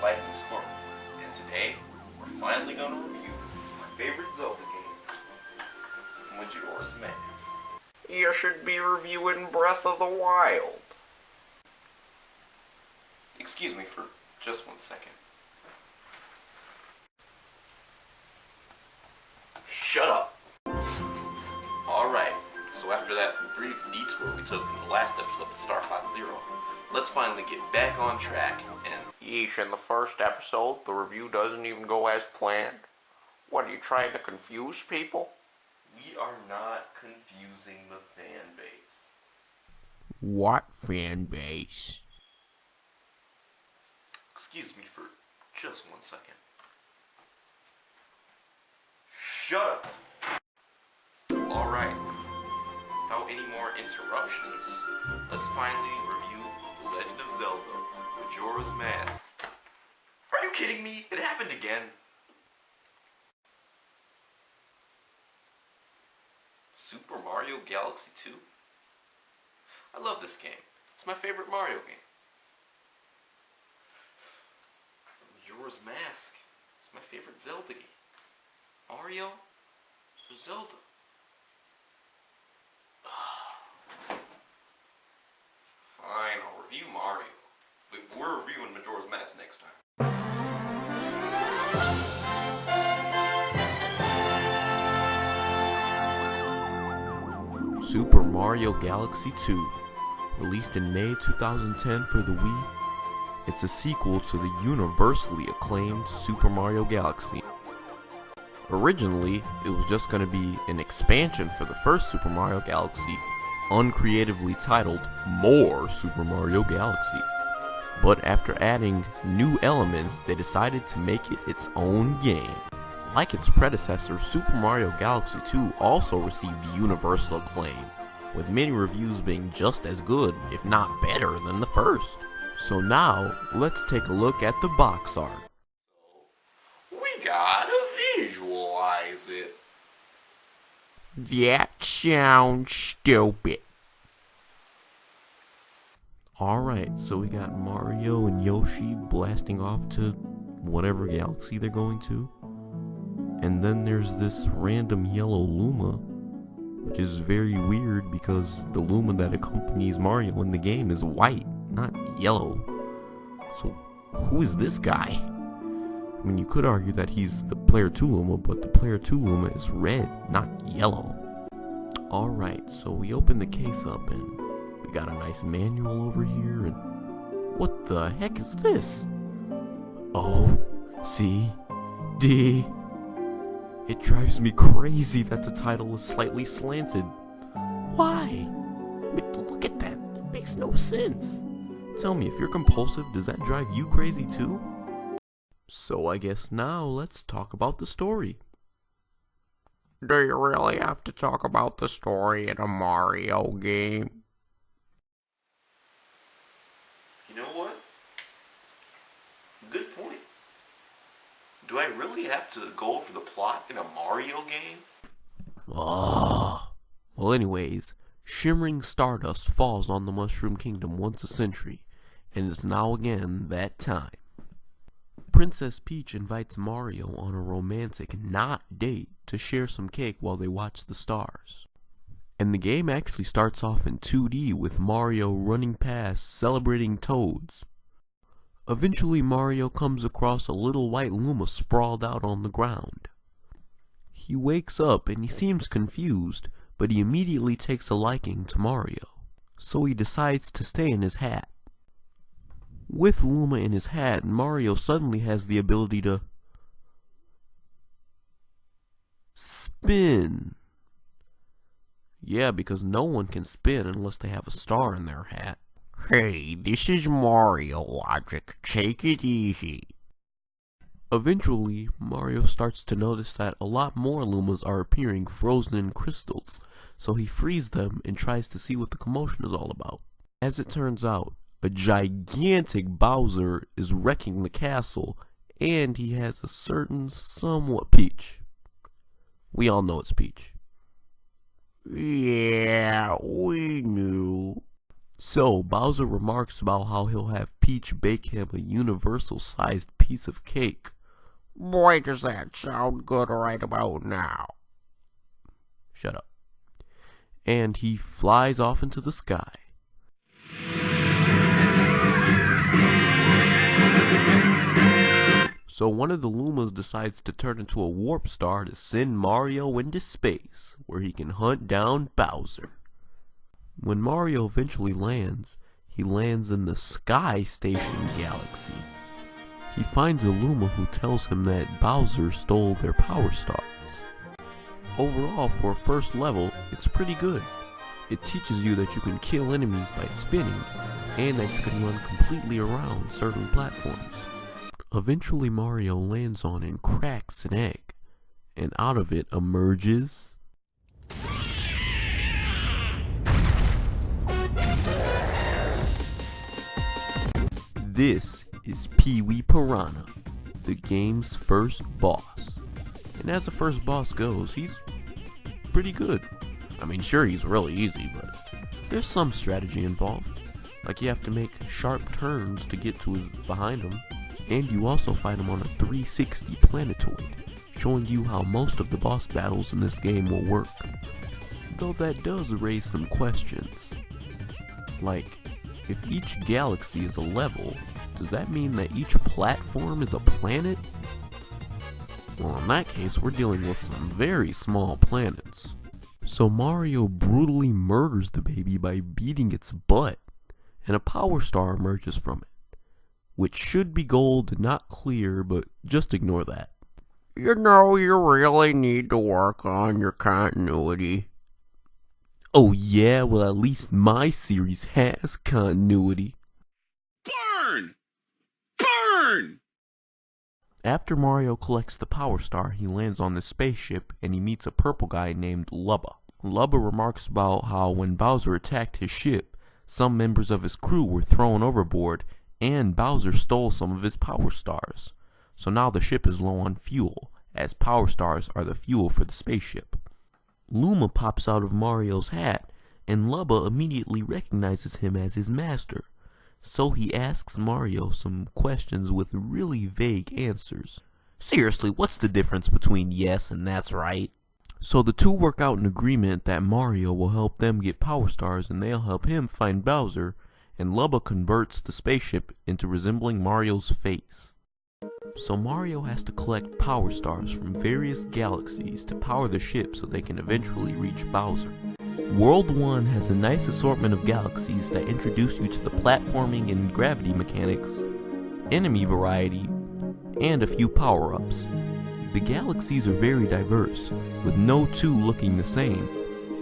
Lightning Storm, and today we're finally going to review my favorite Zelda game, Majora's Mask. You should be reviewing Breath of the Wild. Excuse me for just 1 second. Shut up. Alright, so after that brief detour we took in the last episode of Star Fox Zero, let's finally get back on track and... Yeesh, in the first episode, the review doesn't even go as planned? What, are you trying to confuse people? We are not confusing the fan base. What fan base? Excuse me for just 1 second. Shut up! Alright, without any more interruptions, let's finally review The Legend of Zelda, Majora's Mask. Are you kidding me? It happened again. Super Mario Galaxy 2? I love this game. It's my favorite Mario game. Majora's Mask is my favorite Zelda game. Mario for Zelda. Fine, I'll review Mario. But we're reviewing Majora's Mask next time. Super Mario Galaxy 2, released in May 2010 for the Wii. It's a sequel to the universally acclaimed Super Mario Galaxy. Originally, it was just going to be an expansion for the first Super Mario Galaxy, uncreatively titled More Super Mario Galaxy. But after adding new elements, they decided to make it its own game. Like its predecessor, Super Mario Galaxy 2 also received universal acclaim, with many reviews being just as good, if not better, than the first. So now, let's take a look at the box art. We gotta visualize it. That sounds stupid. Alright, so we got Mario and Yoshi blasting off to whatever galaxy they're going to. And then there's this random yellow Luma, which is very weird because the Luma that accompanies Mario in the game is white, not yellow. So, who is this guy? I mean, you could argue that he's the Player 2 Luma, but the Player 2 Luma is red, not yellow. Alright, so we open the case up and we got a nice manual over here, and what the heck is this? O, C, D. It drives me crazy that the title is slightly slanted. Why? But look at that, it makes no sense. Tell me, if you're compulsive, does that drive you crazy too? So I guess now let's talk about the story. Do you really have to talk about the story in a Mario game? You know what? Good point. Do I really have to go over the plot in a Mario game? Well anyways, shimmering stardust falls on the Mushroom Kingdom once a century, and it's now again that time. Princess Peach invites Mario on a romantic date to share some cake while they watch the stars. And the game actually starts off in 2D with Mario running past celebrating toads. Eventually Mario comes across a little white Luma sprawled out on the ground. He wakes up and he seems confused, but he immediately takes a liking to Mario, so he decides to stay in his hat. With Luma in his hat, Mario suddenly has the ability to spin. Yeah, because no one can spin unless they have a star in their hat. Hey, this is Mario Logic. Take it easy. Eventually, Mario starts to notice that a lot more Lumas are appearing frozen in crystals, so he frees them and tries to see what the commotion is all about. As it turns out, a gigantic Bowser is wrecking the castle, and he has a certain somewhat Peach. We all know it's Peach. Yeah, we knew. So, Bowser remarks about how he'll have Peach bake him a universal-sized piece of cake. Boy, does that sound good right about now. Shut up. And he flies off into the sky. So one of the Lumas decides to turn into a warp star to send Mario into space, where he can hunt down Bowser. When Mario eventually lands, he lands in the Sky Station Galaxy. He finds a Luma who tells him that Bowser stole their Power Stars. Overall, for a first level, it's pretty good. It teaches you that you can kill enemies by spinning, and that you can run completely around certain platforms. Eventually Mario lands on and cracks an egg, and out of it emerges... This is Pee-wee Piranha, the game's first boss. And as the first boss goes, he's pretty good. I mean, sure, he's really easy, but there's some strategy involved. Like you have to make sharp turns to get to behind him, and you also fight him on a 360 planetoid, showing you how most of the boss battles in this game will work. Though that does raise some questions. Like, if each galaxy is a level, does that mean that each platform is a planet? Well, in that case, we're dealing with some very small planets. So Mario brutally murders the baby by beating its butt, and a Power Star emerges from it, which should be gold and not clear, but just ignore that. You know, you really need to work on your continuity. Oh yeah, well at least my series has continuity. Burn! Burn! After Mario collects the Power Star, he lands on the spaceship and he meets a purple guy named Lubba. Lubba remarks about how when Bowser attacked his ship, some members of his crew were thrown overboard and Bowser stole some of his Power Stars. So now the ship is low on fuel, as Power Stars are the fuel for the spaceship. Luma pops out of Mario's hat, and Lubba immediately recognizes him as his master. So he asks Mario some questions with really vague answers. Seriously, what's the difference between yes and that's right? So the two work out an agreement that Mario will help them get Power Stars and they'll help him find Bowser, and Lubba converts the spaceship into resembling Mario's face. So Mario has to collect Power Stars from various galaxies to power the ship so they can eventually reach Bowser. World 1 has a nice assortment of galaxies that introduce you to the platforming and gravity mechanics, enemy variety, and a few power-ups. The galaxies are very diverse, with no two looking the same.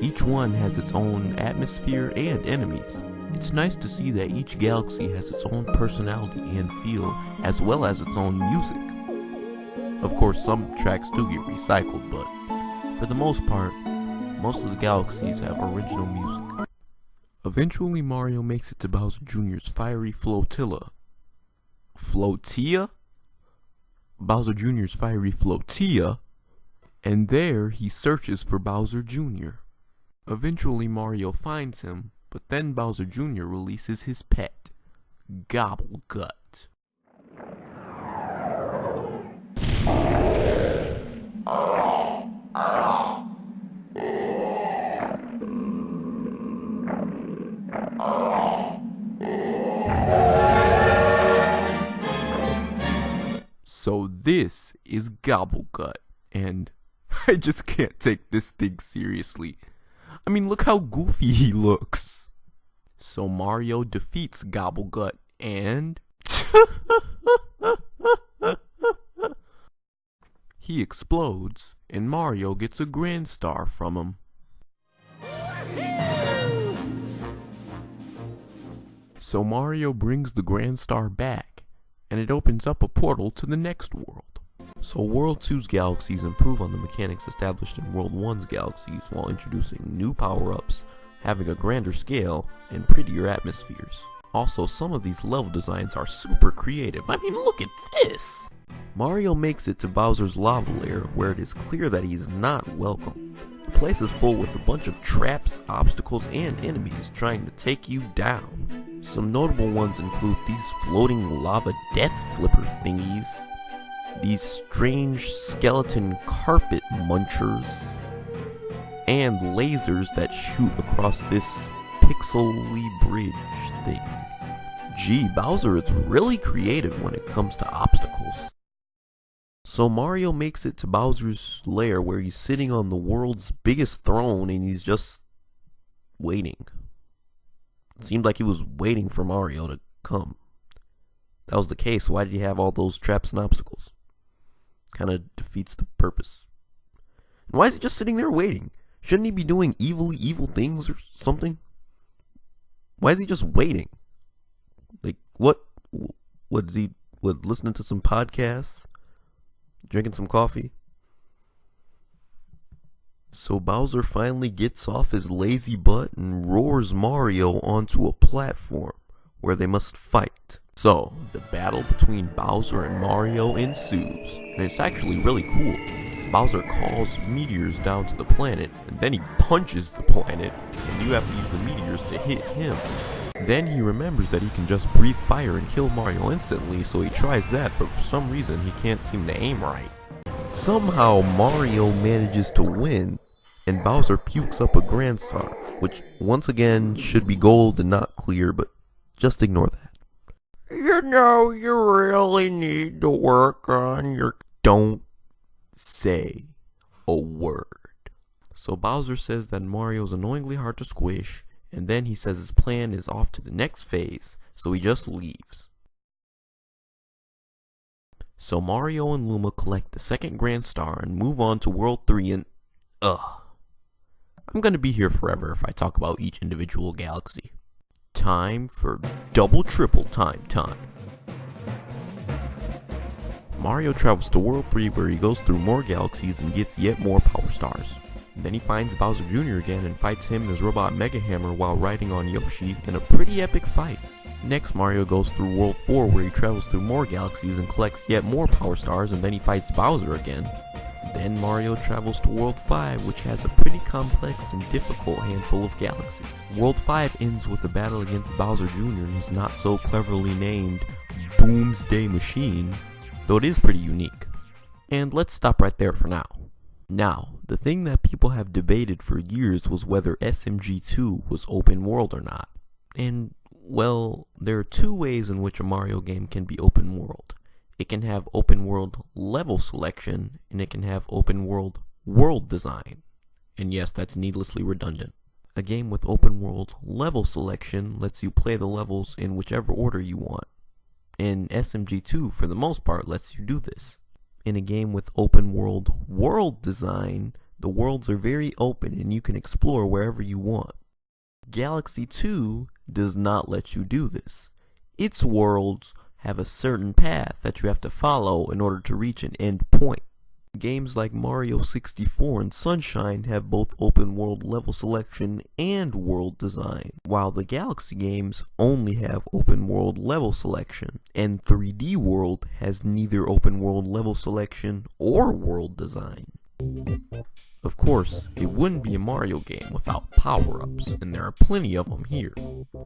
Each one has its own atmosphere and enemies. It's nice to see that each galaxy has its own personality and feel, as well as its own music. Of course, some tracks do get recycled, but for the most part, most of the galaxies have original music. Eventually, Mario makes it to Bowser Jr.'s fiery flotilla. Flotilla? Bowser Jr.'s fiery flotilla, and there he searches for Bowser Jr. Eventually, Mario finds him, but then Bowser Jr. releases his pet, Gobblegut. So this is Gobblegut, and I just can't take this thing seriously. I mean, look how goofy he looks. So Mario defeats Gobblegut and... he explodes, and Mario gets a Grand Star from him. So Mario brings the Grand Star back, and it opens up a portal to the next world. So World 2's galaxies improve on the mechanics established in World 1's galaxies while introducing new power-ups, having a grander scale, and prettier atmospheres. Also, some of these level designs are super creative. I mean, look at this! Mario makes it to Bowser's lava lair, where it is clear that he is not welcome. The place is full with a bunch of traps, obstacles, and enemies trying to take you down. Some notable ones include these floating lava death flipper thingies, these strange skeleton carpet munchers, and lasers that shoot across this pixely bridge thing. Gee, Bowser is really creative when it comes to obstacles. So Mario makes it to Bowser's lair where he's sitting on the world's biggest throne and he's just waiting. It seemed like he was waiting for Mario to come. If that was the case, why did he have all those traps and obstacles? Kind of defeats the purpose. And why is he just sitting there waiting? Shouldn't he be doing evil things or something? Why is he just waiting? Like, what is he, listening to some podcasts? Drinking some coffee? So Bowser finally gets off his lazy butt and roars Mario onto a platform where they must fight. So, the battle between Bowser and Mario ensues, and it's actually really cool. Bowser calls meteors down to the planet, and then he punches the planet, and you have to use the meteors to hit him. Then he remembers that he can just breathe fire and kill Mario instantly, so he tries that, but for some reason he can't seem to aim right. Somehow Mario manages to win, and Bowser pukes up a Grand Star, which once again should be gold and not clear, but just ignore that. You know, you really need to work on your... Don't say a word. So Bowser says that Mario's annoyingly hard to squish, and then he says his plan is off to the next phase, so he just leaves. So Mario and Luma collect the second Grand Star and move on to World 3 and... I'm gonna be here forever if I talk about each individual galaxy. Time for double triple time. Mario travels to World 3 where he goes through more galaxies and gets yet more Power Stars. Then he finds Bowser Jr. again and fights him and his robot Mega Hammer while riding on Yoshi in a pretty epic fight. Next, Mario goes through World 4 where he travels through more galaxies and collects yet more Power Stars, and then he fights Bowser again. Then Mario travels to World 5, which has a pretty complex and difficult handful of galaxies. World 5 ends with a battle against Bowser Jr. and his not so cleverly named Doomsday Machine, though it is pretty unique. And let's stop right there for now. Now, the thing that people have debated for years was whether SMG2 was open world or not. And, well, there are two ways in which a Mario game can be open world. It can have open world level selection, and it can have open world world design. And yes, that's needlessly redundant. A game with open world level selection lets you play the levels in whichever order you want. And SMG2, for the most part, lets you do this. In a game with open world world design, the worlds are very open and you can explore wherever you want. Galaxy 2 does not let you do this. Its worlds have a certain path that you have to follow in order to reach an end point. Games like Mario 64 and Sunshine have both open world level selection and world design, while the Galaxy games only have open world level selection, and 3D World has neither open world level selection or world design. Of course, it wouldn't be a Mario game without power-ups, and there are plenty of them here.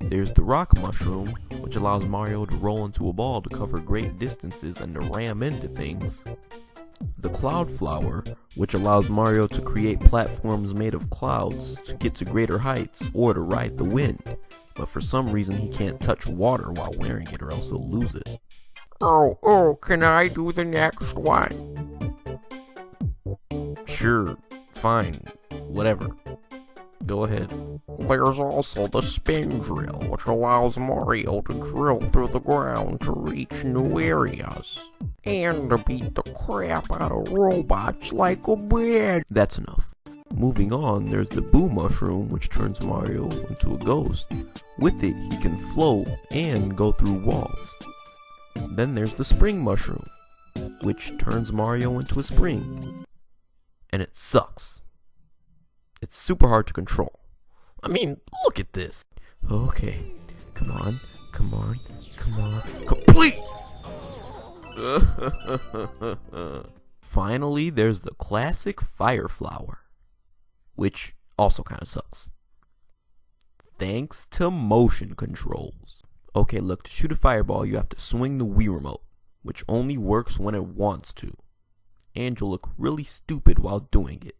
There's the Rock Mushroom, which allows Mario to roll into a ball to cover great distances and to ram into things. The Cloud Flower, which allows Mario to create platforms made of clouds to get to greater heights or to ride the wind, but for some reason he can't touch water while wearing it or else he'll lose it. Oh, can I do the next one? Sure, fine, whatever. Go ahead. There's also the Spin Drill, which allows Mario to drill through the ground to reach new areas. And to beat the crap out of robots like a bitch. That's enough. Moving on, there's the Boo Mushroom, which turns Mario into a ghost. With it, he can float and go through walls. Then there's the Spring Mushroom, which turns Mario into a spring. And it sucks. It's super hard to control. I mean, look at this. Okay, come on. Complete! Finally, there's the classic Fire Flower. which also kind of sucks. Thanks to motion controls. Okay, look, to shoot a fireball, you have to swing the Wii remote, which only works when it wants to. And you'll look really stupid while doing it.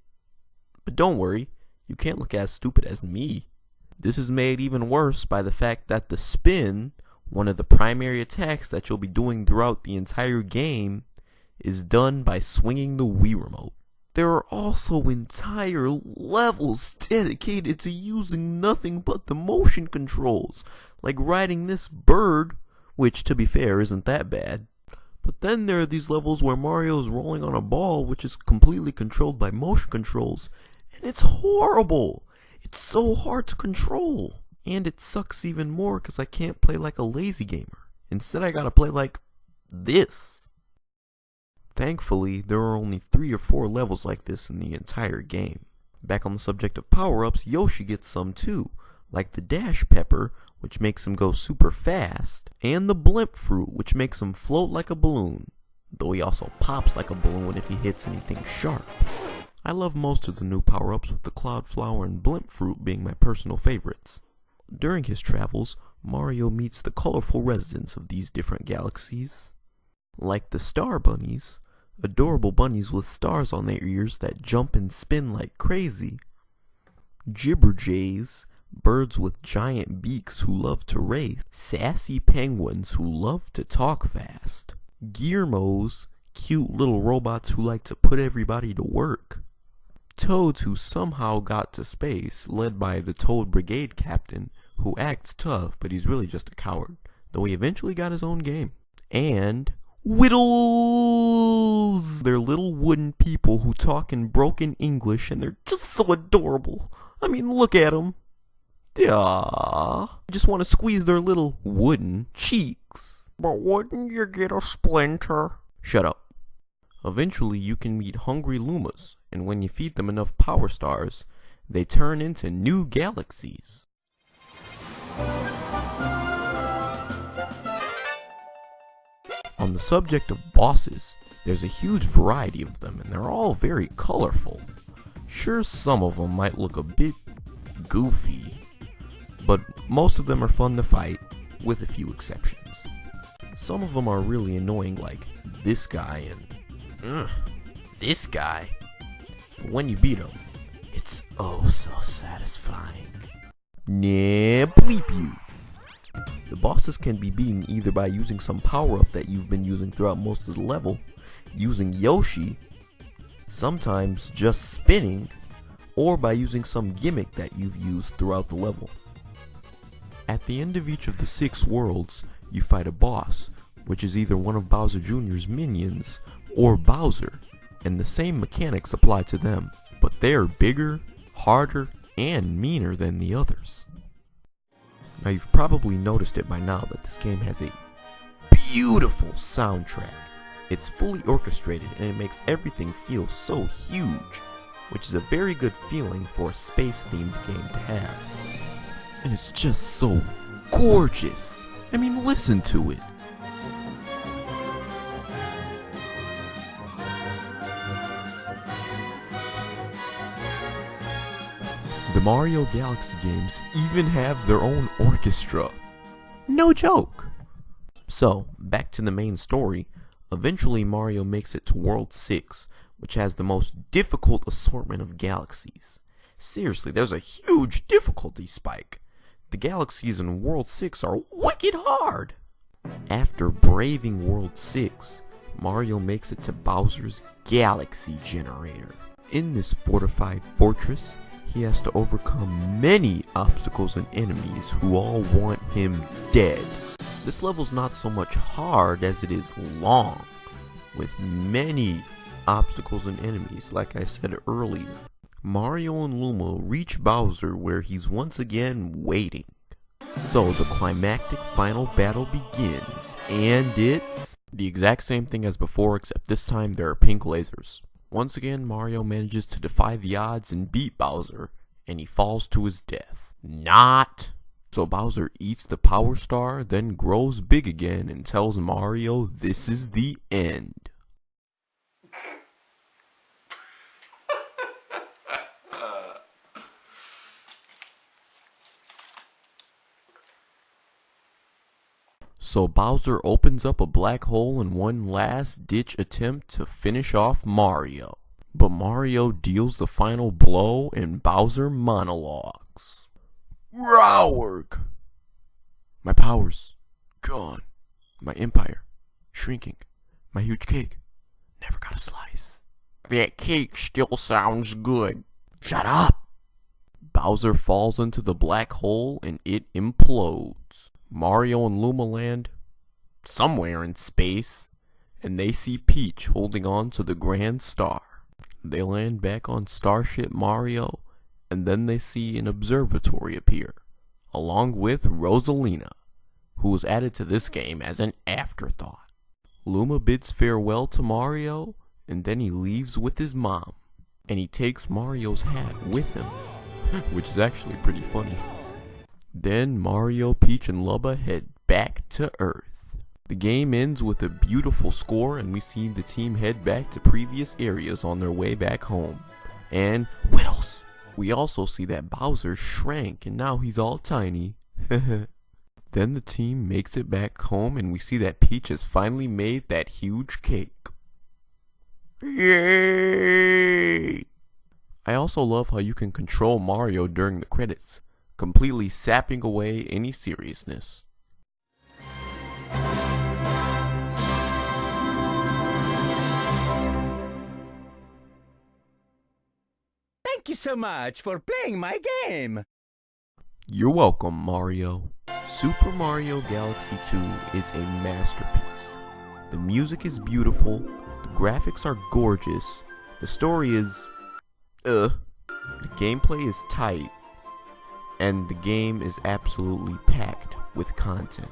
But don't worry, you can't look as stupid as me. This is made even worse by the fact that the spin, one of the primary attacks that you'll be doing throughout the entire game, is done by swinging the Wii remote. There are also entire levels dedicated to using nothing but the motion controls, like riding this bird, which to be fair isn't that bad. But then there are these levels where Mario's rolling on a ball, which is completely controlled by motion controls, and it's horrible. It's so hard to control. And it sucks even more because I can't play like a lazy gamer. Instead I gotta play like this. Thankfully, there are only 3 or 4 levels like this in the entire game. Back on the subject of power-ups, Yoshi gets some too, like the Dash Pepper, which makes him go super fast, and the Blimp Fruit, which makes him float like a balloon, though he also pops like a balloon if he hits anything sharp. I love most of the new power-ups, with the Cloud Flower and Blimp Fruit being my personal favorites. During his travels, Mario meets the colorful residents of these different galaxies, like the Star Bunnies, adorable bunnies with stars on their ears that jump and spin like crazy, Jibberjays, birds with giant beaks who love to race, sassy penguins who love to talk fast, Gearmos, cute little robots who like to put everybody to work, Toads who somehow got to space, led by the Toad Brigade captain, who acts tough but he's really just a coward, though he eventually got his own game, and Whittles! They're little wooden people who talk in broken English and they're just so adorable. I mean, look at them. I just want to squeeze their little wooden cheeks. But wouldn't you get a splinter? Shut up. Eventually you can meet hungry Lumas, and when you feed them enough power stars, they turn into new galaxies. On the subject of bosses, there's a huge variety of them, and they're all very colorful. Sure, some of them might look a bit goofy, but most of them are fun to fight, with a few exceptions. Some of them are really annoying, like this guy and this guy. But when you beat them, it's oh so satisfying. Nah, bleep you. The bosses can be beaten either by using some power-up that you've been using throughout most of the level, using Yoshi, sometimes just spinning, or by using some gimmick that you've used throughout the level. At the end of each of the 6 worlds, you fight a boss, which is either one of Bowser Jr.'s minions, or Bowser, and the same mechanics apply to them, but they are bigger, harder, and meaner than the others. Now you've probably noticed it by now that this game has a beautiful soundtrack. It's fully orchestrated and it makes everything feel so huge, which is a very good feeling for a space-themed game to have. And it's just so gorgeous. I mean, listen to it. The Mario Galaxy games even have their own orchestra. No joke! So, back to the main story. Eventually Mario makes it to World 6, which has the most difficult assortment of galaxies. Seriously, there's a huge difficulty spike. The galaxies in World 6 are wicked hard! After braving World 6, Mario makes it to Bowser's Galaxy Generator. In this fortified fortress, he has to overcome many obstacles and enemies who all want him dead. This level's not so much hard as it is long, with many obstacles and enemies, like I said earlier. Mario and Luma reach Bowser where he's once again waiting. So the climactic final battle begins, and it's the exact same thing as before, except this time there are pink lasers. Once again, Mario manages to defy the odds and beat Bowser, and he falls to his death. Not! So Bowser eats the Power Star, then grows big again and tells Mario this is the end. So Bowser opens up a black hole in one last ditch attempt to finish off Mario. But Mario deals the final blow and Bowser monologues. Rowark! My powers gone. My empire shrinking. My huge cake never got a slice. That cake still sounds good. Shut up! Bowser falls into the black hole and it implodes. Mario and Luma land somewhere in space, and they see Peach holding on to the Grand Star. They land back on Starship Mario, and then they see an observatory appear, along with Rosalina, who was added to this game as an afterthought. Luma bids farewell to Mario, and then he leaves with his mom, and he takes Mario's hat with him, which is actually pretty funny. Then Mario, Peach, and Lubba head back to Earth. The game ends with a beautiful score, and we see the team head back to previous areas on their way back home. And Whittles! We also see that Bowser shrank, and now he's all tiny. Then the team makes it back home, and we see that Peach has finally made that huge cake. Yay! I also love how you can control Mario during the credits, completely sapping away any seriousness. Thank you so much for playing my game. You're welcome, Mario. Super Mario Galaxy 2 is a masterpiece. The music is beautiful, the graphics are gorgeous, the story is the gameplay is tight, and the game is absolutely packed with content.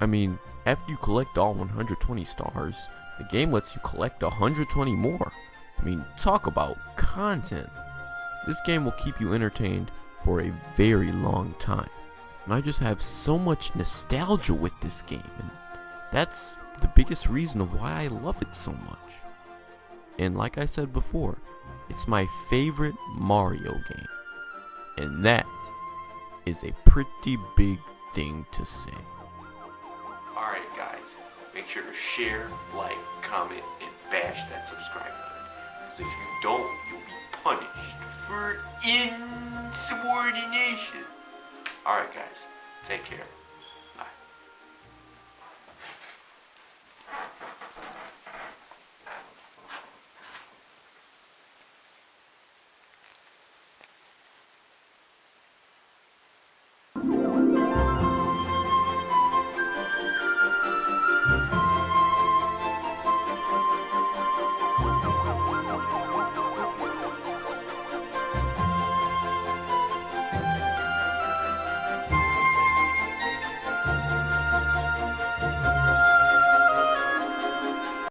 I mean, after you collect all 120 stars, the game lets you collect 120 more. I mean, talk about content. This game will keep you entertained for a very long time. And I just have so much nostalgia with this game, and that's the biggest reason of why I love it so much. And like I said before, it's my favorite Mario game. And that is a pretty big thing to say. Alright guys, make sure to share, like, comment, and bash that subscribe button. Because if you don't, you'll be punished for insubordination. Alright guys, take care.